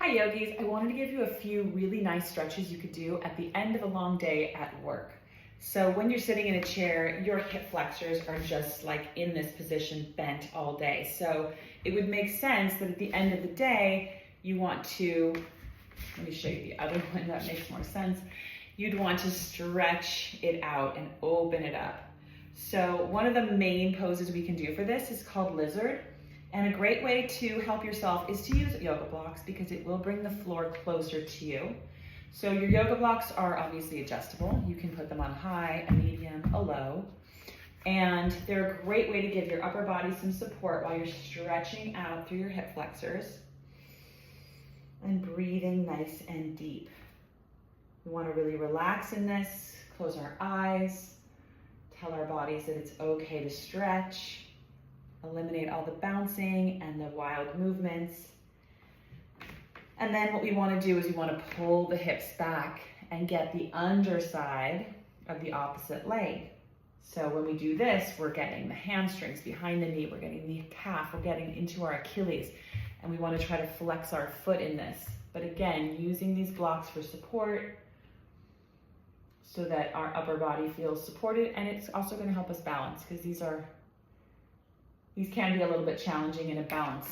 Hi yogis, I wanted to give you a few really nice stretches you could do at the end of a long day at work. So when you're sitting in a chair, your hip flexors are just like in this position bent all day. So it would make sense that at the end of the day, you want to, let me show you the other one that makes more sense. You'd want to stretch it out and open it up. So one of the main poses we can do for this is called lizard. And a great way to help yourself is to use yoga blocks because it will bring the floor closer to you. So your yoga blocks are obviously adjustable. You can put them on high, a medium, a low. And they're a great way to give your upper body some support while you're stretching out through your hip flexors and breathing nice and deep. We want to really relax in this, close our eyes, tell our bodies that it's okay to stretch. Eliminate all the bouncing and the wild movements. And then what we want to do is we want to pull the hips back and get the underside of the opposite leg. So when we do this, we're getting the hamstrings behind the knee, we're getting the calf, we're getting into our Achilles, and we want to try to flex our foot in this. But again, using these blocks for support so that our upper body feels supported, and it's also going to help us balance because these can be a little bit challenging in a balance.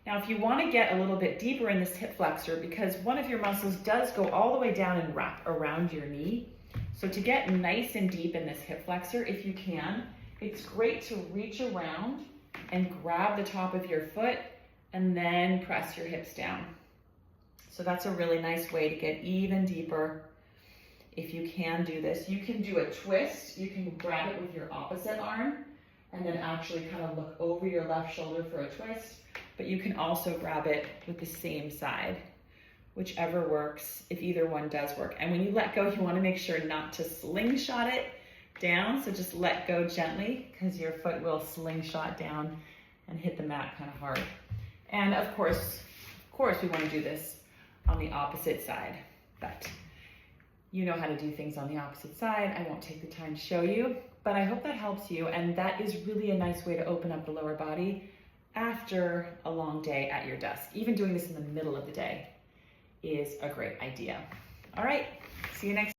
Now, if you want to get a little bit deeper in this hip flexor, because one of your muscles does go all the way down and wrap around your knee. So to get nice and deep in this hip flexor, if you can, it's great to reach around and grab the top of your foot and then press your hips down. So that's a really nice way to get even deeper. If you can do this, you can do a twist. You can grab it with your opposite arm and then actually kind of look over your left shoulder for a twist, but you can also grab it with the same side, whichever works, if either one does work. And when you let go, you want to make sure not to slingshot it down, so just let go gently because your foot will slingshot down and hit the mat kind of hard. And of course, we want to do this on the opposite side, but you know how to do things on the opposite side. I won't take the time to show you, but I hope that helps you. And that is really a nice way to open up the lower body after a long day at your desk. Even doing this in the middle of the day is a great idea. All right, see you next time.